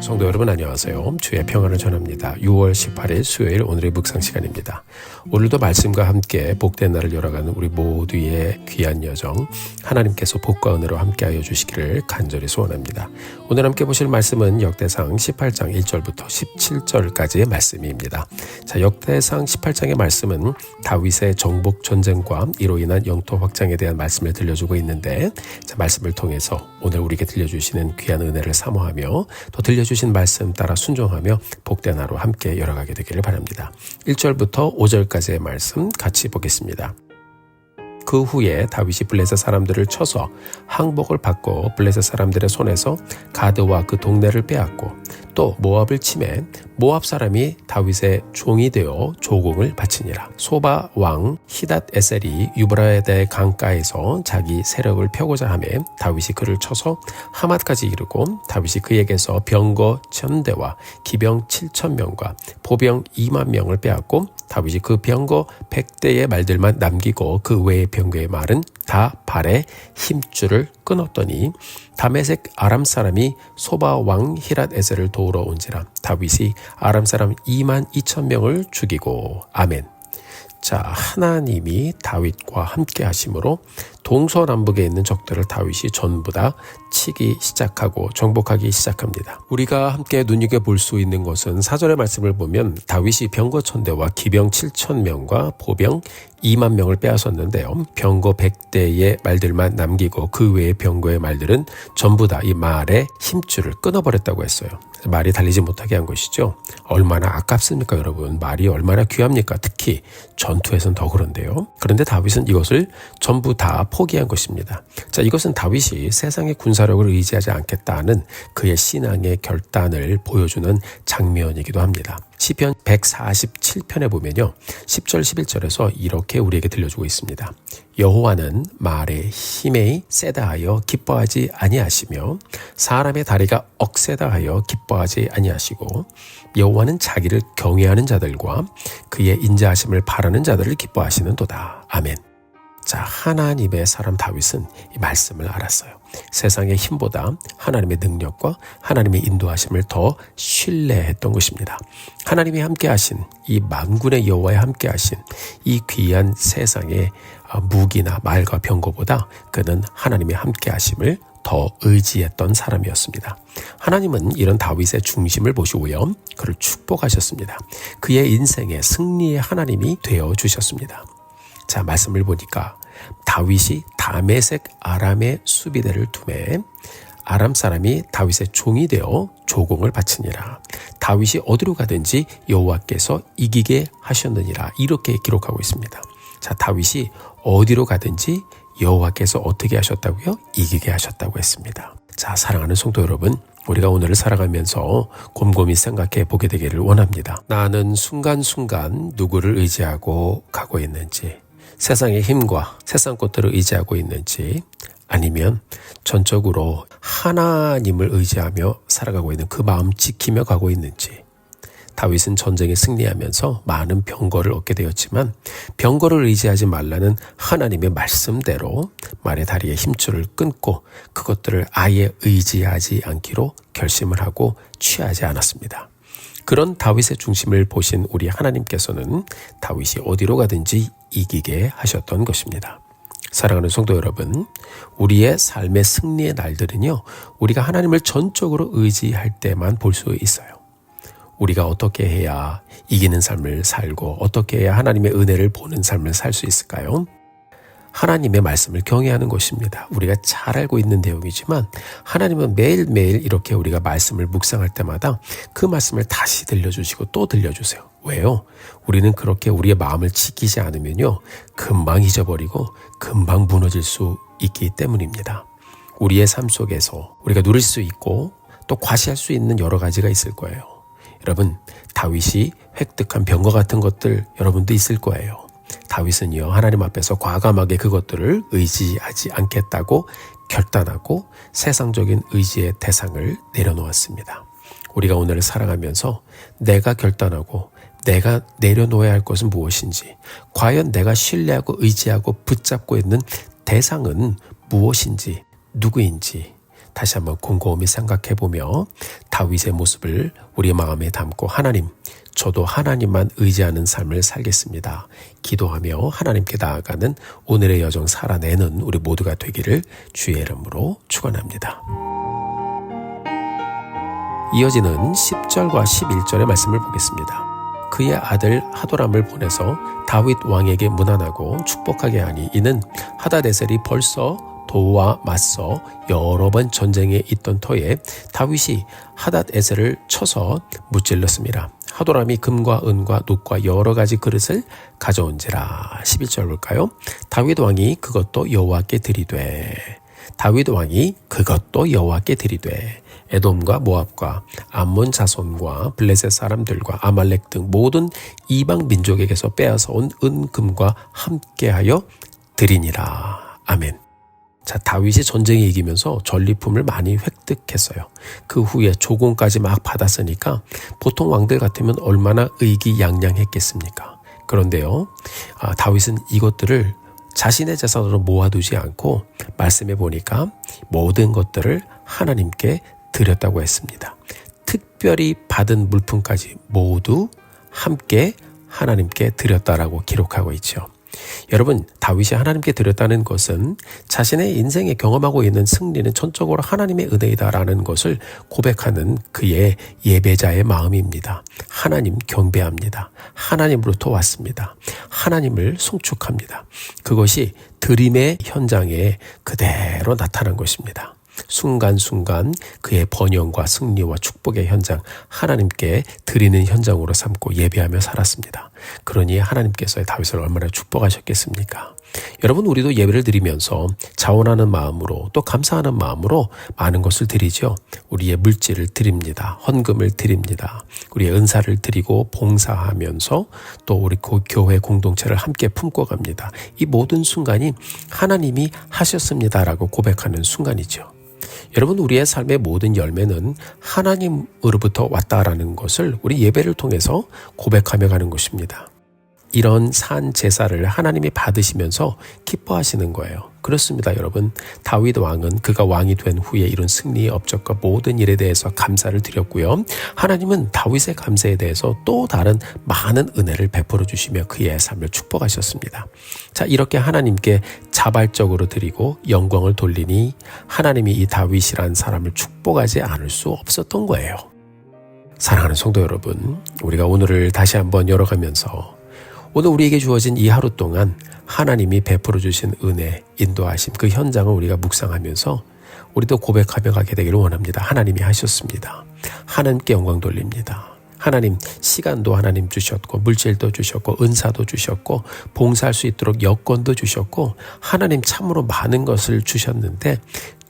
성도 여러분 안녕하세요. 주의 평안을 전합니다. 6월 18일 수요일 오늘의 묵상 시간입니다. 오늘도 말씀과 함께 복된 날을 열어가는 우리 모두의 귀한 여정 하나님께서 복과 은혜로 함께하여 주시기를 간절히 소원합니다. 오늘 함께 보실 말씀은 역대상 18장 1절부터 17절까지의 말씀입니다. 자, 역대상 18장의 말씀은 다윗의 정복 전쟁과 이로 인한 영토 확장에 대한 말씀을 들려주고 있는데, 자, 말씀을 통해서 오늘 우리에게 들려주시는 귀한 은혜를 사모하며 또 들려주신 말씀 따라 순종하며 복된 하루 함께 열어가게 되기를 바랍니다. 1절부터 5절까지의 말씀 같이 보겠습니다. 그 후에 다윗이 블레셋 사람들을 쳐서 항복을 받고 블레셋 사람들의 손에서 가드와 그 동네를 빼앗고 또 모압을 치매 모압 사람이 다윗의 종이 되어 조공을 바치니라. 소바 왕 히닷 에셀이 유브라데 강가에서 자기 세력을 펴고자 하며 다윗이 그를 쳐서 하맛까지 이르고 다윗이 그에게서 병거 1000대와 기병 7000명과 보병 2만 명을 빼앗고 다윗이 그 병거 100대의 말들만 남기고 그 외의 병거의 말은 다 발에 힘줄을 끊었더니 다메섹 아람 사람이 소바 왕 히랏 에셀을 도우러 온지라. 다윗이 아람 사람 2만 2천 명을 죽이고. 아멘. 자, 하나님이 다윗과 함께 하심으로 동서남북에 있는 적들을 다윗이 전부 다 치기 시작하고 정복하기 시작합니다. 우리가 함께 눈여겨볼 수 있는 것은 4절의 말씀을 보면 다윗이 병거 1000대와 기병 7000명과 보병 2만 명을 빼앗았는데요. 병거 100대의 말들만 남기고 그 외의 병거의 말들은 전부 다 이 말의 힘줄을 끊어버렸다고 했어요. 말이 달리지 못하게 한 것이죠. 얼마나 아깝습니까, 여러분? 말이 얼마나 귀합니까? 특히 전투에서는 더 그런데요. 그런데 다윗은 이것을 전부 다 포기한 것입니다. 자, 이것은 다윗이 세상의 군사력을 의지하지 않겠다는 그의 신앙의 결단을 보여주는 장면이기도 합니다. 시편 147편에 보면요, 10절 11절에서 이렇게 우리에게 들려주고 있습니다. 여호와는 말의 힘에 세다 하여 기뻐하지 아니하시며 사람의 다리가 억세다 하여 기뻐하지 아니하시고 여호와는 자기를 경외하는 자들과 그의 인자하심을 바라는 자들을 기뻐하시는도다. 아멘. 자, 하나님의 사람 다윗은 이 말씀을 알았어요. 세상의 힘보다 하나님의 능력과 하나님의 인도하심을 더 신뢰했던 것입니다. 하나님이 함께하신 이 만군의 여호와에 함께하신 이 귀한 세상의 무기나 말과 병거보다 그는 하나님의 함께하심을 더 의지했던 사람이었습니다. 하나님은 이런 다윗의 중심을 보시고요, 그를 축복하셨습니다. 그의 인생의 승리의 하나님이 되어주셨습니다. 자, 말씀을 보니까 다윗이 다메섹 아람의 수비대를 두매 아람 사람이 다윗의 종이 되어 조공을 바치니라. 다윗이 어디로 가든지 여호와께서 이기게 하셨느니라. 이렇게 기록하고 있습니다. 자, 다윗이 어디로 가든지 여호와께서 어떻게 하셨다고요? 이기게 하셨다고 했습니다. 자, 사랑하는 성도 여러분, 우리가 오늘을 살아가면서 곰곰이 생각해 보게 되기를 원합니다. 나는 순간순간 누구를 의지하고 가고 있는지, 세상의 힘과 세상 것들을 의지하고 있는지, 아니면 전적으로 하나님을 의지하며 살아가고 있는 그 마음 지키며 가고 있는지. 다윗은 전쟁에 승리하면서 많은 병거를 얻게 되었지만 병거를 의지하지 말라는 하나님의 말씀대로 말의 다리에 힘줄을 끊고 그것들을 아예 의지하지 않기로 결심을 하고 취하지 않았습니다. 그런 다윗의 중심을 보신 우리 하나님께서는 다윗이 어디로 가든지 이기게 하셨던 것입니다. 사랑하는 성도 여러분, 우리의 삶의 승리의 날들은요, 우리가 하나님을 전적으로 의지할 때만 볼 수 있어요. 우리가 어떻게 해야 이기는 삶을 살고 어떻게 해야 하나님의 은혜를 보는 삶을 살 수 있을까요? 하나님의 말씀을 경외하는 것입니다. 우리가 잘 알고 있는 내용이지만 하나님은 매일매일 이렇게 우리가 말씀을 묵상할 때마다 그 말씀을 다시 들려주시고 또 들려주세요. 왜요? 우리는 그렇게 우리의 마음을 지키지 않으면요, 금방 잊어버리고 금방 무너질 수 있기 때문입니다. 우리의 삶 속에서 우리가 누릴 수 있고 또 과시할 수 있는 여러 가지가 있을 거예요. 여러분, 다윗이 획득한 병거 같은 것들 여러분도 있을 거예요. 다윗은요, 하나님 앞에서 과감하게 그것들을 의지하지 않겠다고 결단하고 세상적인 의지의 대상을 내려놓았습니다. 우리가 오늘을 살아가면서 내가 결단하고 내가 내려놓아야 할 것은 무엇인지, 과연 내가 신뢰하고 의지하고 붙잡고 있는 대상은 무엇인지, 누구인지, 다시 한번 곰곰이 생각해보며 다윗의 모습을 우리 마음에 담고 하나님, 저도 하나님만 의지하는 삶을 살겠습니다. 기도하며 하나님께 나아가는 오늘의 여정 살아내는 우리 모두가 되기를 주의 이름으로 축원합니다. 이어지는 10절과 11절의 말씀을 보겠습니다. 그의 아들 하도람을 보내서 다윗 왕에게 문안하고 축복하게 하니 이는 하다데셀이 벌써 도와 맞서 여러 번 전쟁에 있던 터에 다윗이 하닷에셀을 쳐서 무찔렀습니다. 하도람이 금과 은과 놋과 여러 가지 그릇을 가져온지라. 11절 볼까요? 다윗 왕이 그것도 여호와께 드리되 에돔과 모압과 암몬 자손과 블레셋 사람들과 아말렉 등 모든 이방 민족에게서 빼앗아온 은금과 함께하여 드리니라. 아멘. 자, 다윗이 전쟁에 이기면서 전리품을 많이 획득했어요. 그 후에 조공까지 막 받았으니까 보통 왕들 같으면 얼마나 의기양양했겠습니까? 그런데요, 다윗은 이것들을 자신의 재산으로 모아두지 않고 말씀해 보니까 모든 것들을 하나님께 드렸다고 했습니다. 특별히 받은 물품까지 모두 함께 하나님께 드렸다라고 기록하고 있죠. 여러분, 다윗이 하나님께 드렸다는 것은 자신의 인생에 경험하고 있는 승리는 전적으로 하나님의 은혜이다라는 것을 고백하는 그의 예배자의 마음입니다. 하나님 경배합니다. 하나님으로부터 왔습니다. 하나님을 송축합니다. 그것이 드림의 현장에 그대로 나타난 것입니다. 순간순간 그의 번영과 승리와 축복의 현장, 하나님께 드리는 현장으로 삼고 예배하며 살았습니다. 그러니 하나님께서 다윗을 얼마나 축복하셨겠습니까? 여러분, 우리도 예배를 드리면서 자원하는 마음으로 또 감사하는 마음으로 많은 것을 드리죠. 우리의 물질을 드립니다. 헌금을 드립니다. 우리의 은사를 드리고 봉사하면서 또 우리 교회 공동체를 함께 품고 갑니다. 이 모든 순간이 하나님이 하셨습니다라고 고백하는 순간이죠. 여러분, 우리의 삶의 모든 열매는 하나님으로부터 왔다라는 것을 우리 예배를 통해서 고백하며 가는 것입니다. 이런 산 제사를 하나님이 받으시면서 기뻐하시는 거예요. 그렇습니다, 여러분. 다윗 왕은 그가 왕이 된 후에 이룬 승리의 업적과 모든 일에 대해서 감사를 드렸고요. 하나님은 다윗의 감사에 대해서 또 다른 많은 은혜를 베풀어 주시며 그의 삶을 축복하셨습니다. 자, 이렇게 하나님께 자발적으로 드리고 영광을 돌리니 하나님이 이 다윗이란 사람을 축복하지 않을 수 없었던 거예요. 사랑하는 성도 여러분, 우리가 오늘을 다시 한번 열어가면서 오늘 우리에게 주어진 이 하루 동안 하나님이 베풀어 주신 은혜, 인도하심, 그 현장을 우리가 묵상하면서 우리도 고백하며 가게 되기를 원합니다. 하나님이 하셨습니다. 하나님께 영광 돌립니다. 하나님, 시간도 하나님 주셨고 물질도 주셨고 은사도 주셨고 봉사할 수 있도록 여건도 주셨고 하나님 참으로 많은 것을 주셨는데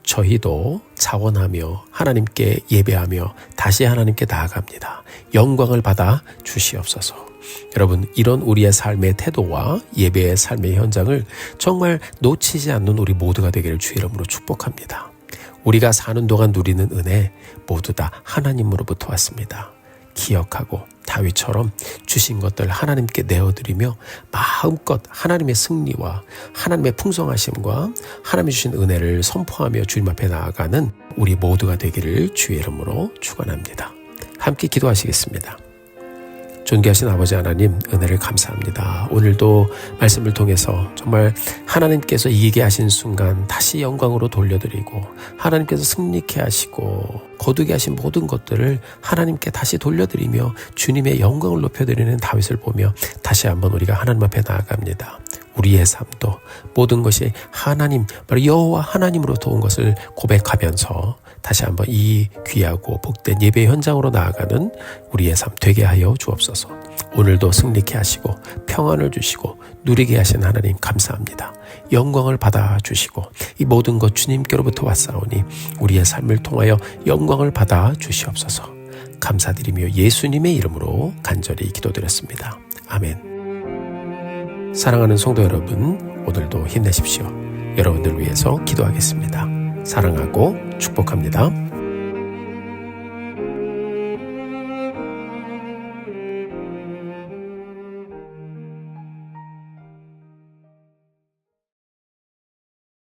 저희도 자원하며 하나님께 예배하며 다시 하나님께 나아갑니다. 영광을 받아 주시옵소서. 여러분, 이런 우리의 삶의 태도와 예배의 삶의 현장을 정말 놓치지 않는 우리 모두가 되기를 주의 이름으로 축복합니다. 우리가 사는 동안 누리는 은혜 모두 다 하나님으로부터 왔습니다. 기억하고 다윗처럼 주신 것들 하나님께 내어드리며 마음껏 하나님의 승리와 하나님의 풍성하심과 하나님이 주신 은혜를 선포하며 주님 앞에 나아가는 우리 모두가 되기를 주의 이름으로 축원합니다. 함께 기도하시겠습니다. 존귀하신 아버지 하나님, 은혜를 감사합니다. 오늘도 말씀을 통해서 정말 하나님께서 이기게 하신 순간 다시 영광으로 돌려드리고 하나님께서 승리케 하시고 거두게 하신 모든 것들을 하나님께 다시 돌려드리며 주님의 영광을 높여드리는 다윗을 보며 다시 한번 우리가 하나님 앞에 나아갑니다. 우리의 삶도 모든 것이 하나님, 바로 여호와 하나님으로부터 온 것을 고백하면서 다시 한번 이 귀하고 복된 예배 현장으로 나아가는 우리의 삶 되게 하여 주옵소서. 오늘도 승리케 하시고 평안을 주시고 누리게 하신 하나님 감사합니다. 영광을 받아 주시고 이 모든 것 주님께로부터 왔사오니 우리의 삶을 통하여 영광을 받아 주시옵소서. 감사드리며 예수님의 이름으로 간절히 기도드렸습니다. 아멘. 사랑하는 성도 여러분, 오늘도 힘내십시오. 여러분들 위해서 기도하겠습니다. 사랑하고 축복합니다.